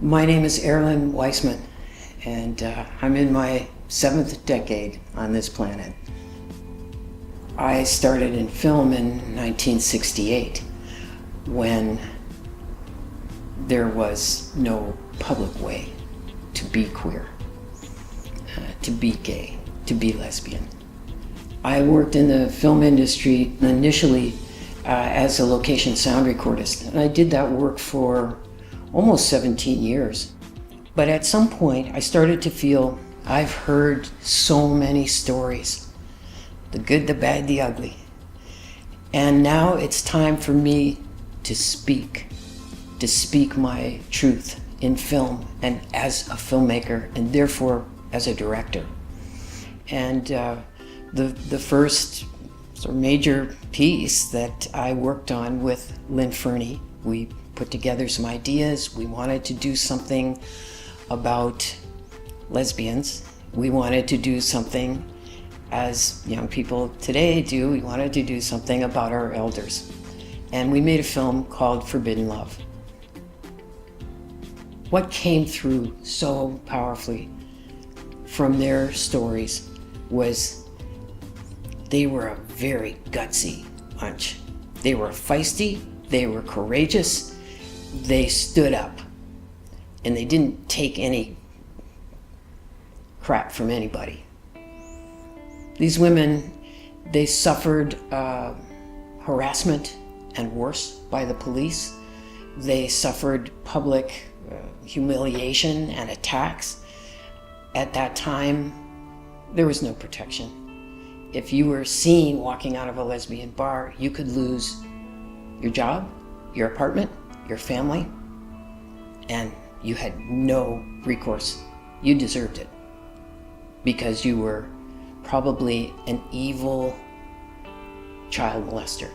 My name is Aerlyn Weissman, and I'm in my 7th decade on this planet. I started in film in 1968 when there was no public way to be queer, to be gay, to be lesbian. I worked in the film industry initially as a location sound recordist, and I did that work for almost 17 years. But at some point, I started to feel I've heard so many stories, the good, the bad, the ugly. And now it's time for me to speak my truth in film and as a filmmaker, and therefore as a director. And the first sort of major piece that I worked on with Lynn Fernie, we put together some ideas. We wanted to do something about lesbians. We wanted to do something, as young people today do, we wanted to do something about our elders. And we made a film called Forbidden Love. What came through so powerfully from their stories was they were a very gutsy bunch. They were feisty, they were courageous, they stood up, and they didn't take any crap from anybody. These women, they suffered harassment and worse by the police. They suffered public humiliation and attacks. At that time, there was no protection. If you were seen walking out of a lesbian bar, you could lose your job, your apartment, your family, and you had no recourse. You deserved it because you were probably an evil child molester.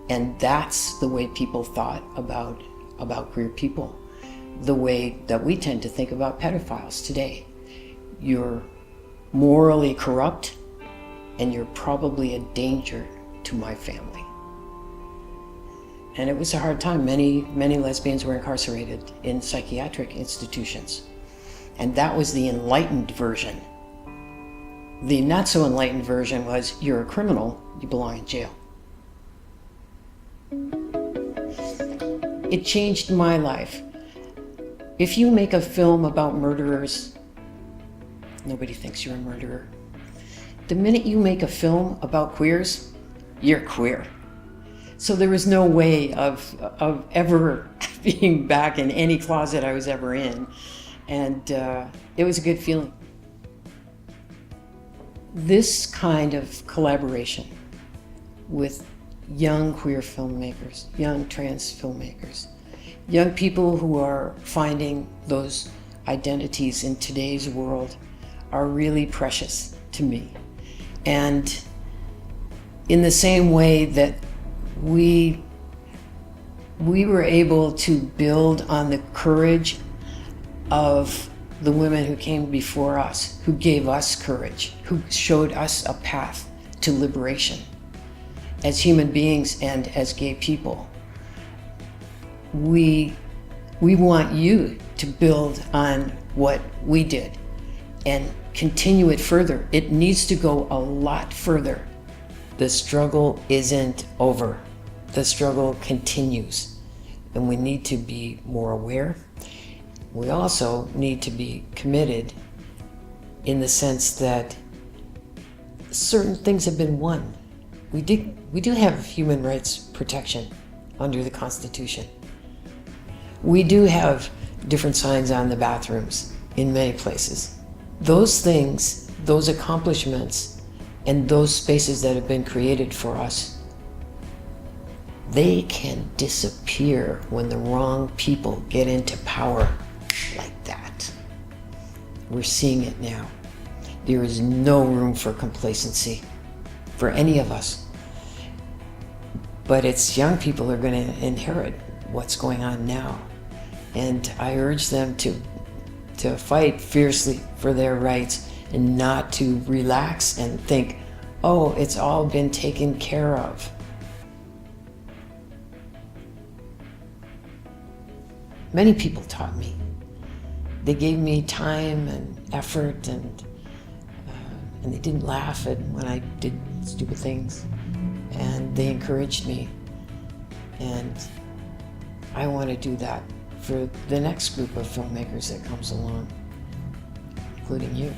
And that's the way people thought about queer people, the way that we tend to think about pedophiles today. You're morally corrupt, and you're probably a danger to my family. And it was a hard time. Many lesbians were incarcerated in psychiatric institutions. And that was the enlightened version. The not so enlightened version was, you're a criminal, you belong in jail. It changed my life. If you make a film about murderers, nobody thinks you're a murderer. The minute you make a film about queers, you're queer. So there was no way of ever being back in any closet I was ever in. And it was a good feeling. This kind of collaboration with young queer filmmakers, young trans filmmakers, young people who are finding those identities in today's world are really precious to me. And in the same way that we were able to build on the courage of the women who came before us, who gave us courage, who showed us a path to liberation as human beings and as gay people. We want you to build on what we did and continue it further. It needs to go a lot further. The struggle isn't over. The struggle continues, and we need to be more aware. We also need to be committed in the sense that certain things have been won. We do have human rights protection under the Constitution. We do have different signs on the bathrooms in many places. Those things, those accomplishments, and those spaces that have been created for us, they can disappear when the wrong people get into power like that. We're seeing it now. There is no room for complacency for any of us. But it's young people who are going to inherit what's going on now. And I urge them to fight fiercely for their rights and not to relax and think, oh, it's all been taken care of. Many people taught me. They gave me time and effort, and they didn't laugh at when I did stupid things, and they encouraged me. And I want to do that for the next group of filmmakers that comes along, including you.